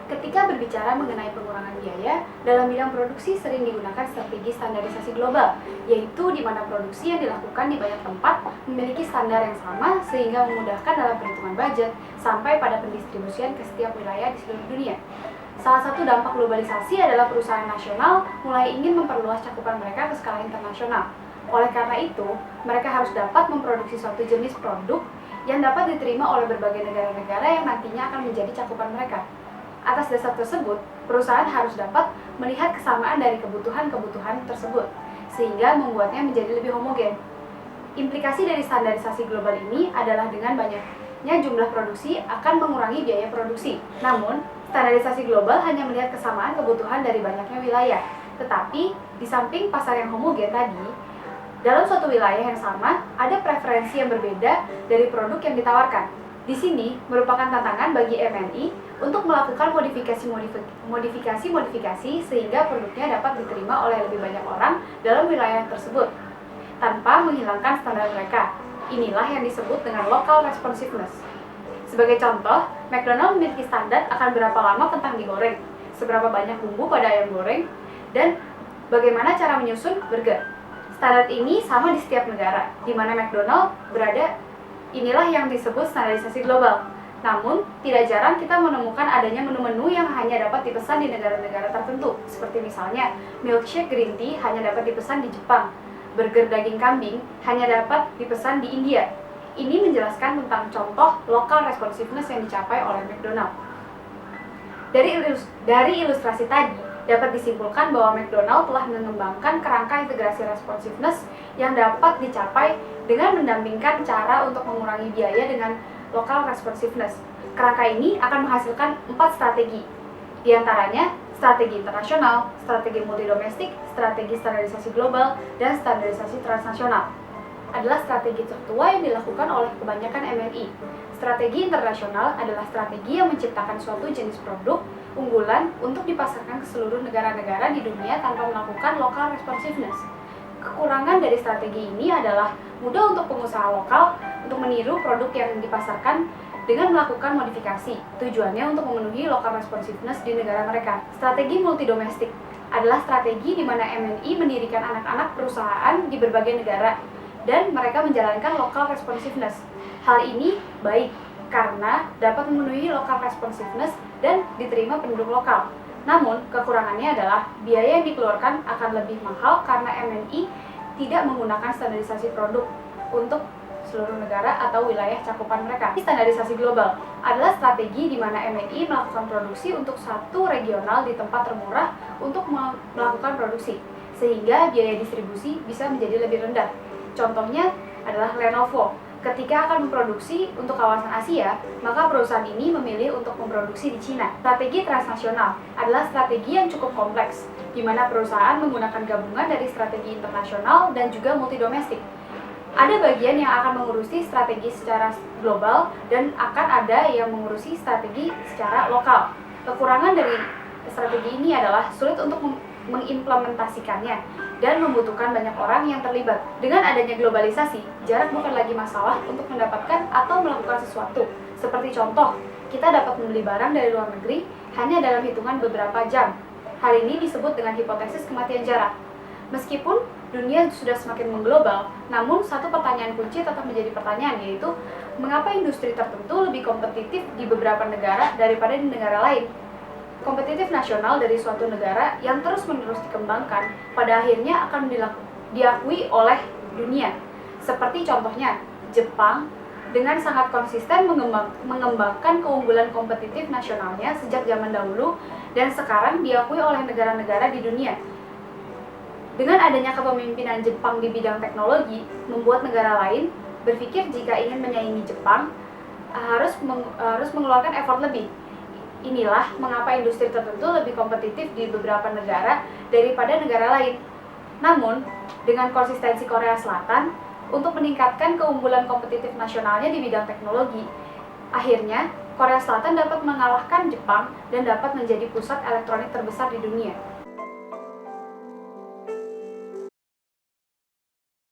Ketika berbicara mengenai pengurangan biaya, dalam bidang produksi sering digunakan strategi standarisasi global, yaitu di mana produksi yang dilakukan di banyak tempat memiliki standar yang sama sehingga memudahkan dalam perhitungan budget sampai pada pendistribusian ke setiap wilayah di seluruh dunia. Salah satu dampak globalisasi adalah perusahaan nasional mulai ingin memperluas cakupan mereka ke skala internasional. Oleh karena itu, mereka harus dapat memproduksi suatu jenis produk yang dapat diterima oleh berbagai negara-negara yang nantinya akan menjadi cakupan mereka. Atas dasar tersebut, perusahaan harus dapat melihat kesamaan dari kebutuhan-kebutuhan tersebut, sehingga membuatnya menjadi lebih homogen. Implikasi dari standarisasi global ini adalah dengan banyaknya jumlah produksi akan mengurangi biaya produksi. Namun, standarisasi global hanya melihat kesamaan kebutuhan dari banyaknya wilayah. Tetapi, di samping pasar yang homogen tadi, dalam suatu wilayah yang sama, ada preferensi yang berbeda dari produk yang ditawarkan. Di sini merupakan tantangan bagi MNI untuk melakukan modifikasi sehingga produknya dapat diterima oleh lebih banyak orang dalam wilayah tersebut tanpa menghilangkan standar mereka. Inilah yang disebut dengan local responsiveness. Sebagai contoh, McDonald memiliki standar akan berapa lama kentang digoreng, seberapa banyak bumbu pada ayam goreng, dan bagaimana cara menyusun burger. Standar ini sama di setiap negara, di mana McDonald berada. Inilah yang disebut standarisasi global. Namun, tidak jarang kita menemukan adanya menu-menu yang hanya dapat dipesan di negara-negara tertentu, seperti misalnya milkshake green tea hanya dapat dipesan di Jepang, burger daging kambing hanya dapat dipesan di India. Ini menjelaskan tentang contoh local responsiveness yang dicapai oleh McDonald. Dari ilustrasi tadi, dapat disimpulkan bahwa McDonald telah mengembangkan kerangka integrasi responsiveness yang dapat dicapai dengan mendampingkan cara untuk mengurangi biaya dengan local responsiveness. Kerangka ini akan menghasilkan 4 strategi, di antaranya strategi internasional, strategi multidomestik, strategi standarisasi global, dan standarisasi transnasional. Adalah strategi tertua yang dilakukan oleh kebanyakan MNI. Strategi internasional adalah strategi yang menciptakan suatu jenis produk unggulan untuk dipasarkan ke seluruh negara-negara di dunia tanpa melakukan local responsiveness. Kekurangan dari strategi ini adalah mudah untuk pengusaha lokal untuk meniru produk yang dipasarkan dengan melakukan modifikasi. Tujuannya untuk memenuhi local responsiveness di negara mereka. Strategi multidomestik adalah strategi di mana MNI mendirikan anak-anak perusahaan di berbagai negara dan mereka menjalankan local responsiveness. Hal ini baik karena dapat memenuhi local responsiveness dan diterima penduduk lokal. Namun, kekurangannya adalah biaya yang dikeluarkan akan lebih mahal karena MNI tidak menggunakan standarisasi produk untuk seluruh negara atau wilayah cakupan mereka. Standarisasi global adalah strategi di mana MNI melakukan produksi untuk satu regional di tempat termurah untuk melakukan produksi, sehingga biaya distribusi bisa menjadi lebih rendah. Contohnya adalah Lenovo. Ketika akan memproduksi untuk kawasan Asia, maka perusahaan ini memilih untuk memproduksi di Cina. Strategi transnasional adalah strategi yang cukup kompleks, di mana perusahaan menggunakan gabungan dari strategi internasional dan juga multidomestik. Ada bagian yang akan mengurusi strategi secara global dan akan ada yang mengurusi strategi secara lokal. Kekurangan dari strategi ini adalah sulit untuk mengimplementasikannya dan membutuhkan banyak orang yang terlibat. Dengan adanya globalisasi, jarak bukan lagi masalah untuk mendapatkan atau melakukan sesuatu. Seperti contoh, kita dapat membeli barang dari luar negeri hanya dalam hitungan beberapa jam. Hal ini disebut dengan hipotesis kematian jarak. Meskipun dunia sudah semakin mengglobal, namun satu pertanyaan kunci tetap menjadi pertanyaan, yaitu mengapa industri tertentu lebih kompetitif di beberapa negara daripada di negara lain? Kompetitif nasional dari suatu negara yang terus-menerus dikembangkan pada akhirnya akan diakui oleh dunia. Seperti contohnya, Jepang dengan sangat konsisten mengembangkan keunggulan kompetitif nasionalnya sejak zaman dahulu dan sekarang diakui oleh negara-negara di dunia. Dengan adanya kepemimpinan Jepang di bidang teknologi, membuat negara lain berpikir jika ingin menyaingi Jepang harus mengeluarkan effort lebih. Inilah mengapa industri tertentu lebih kompetitif di beberapa negara daripada negara lain. Namun, dengan konsistensi Korea Selatan untuk meningkatkan keunggulan kompetitif nasionalnya di bidang teknologi, akhirnya Korea Selatan dapat mengalahkan Jepang dan dapat menjadi pusat elektronik terbesar di dunia.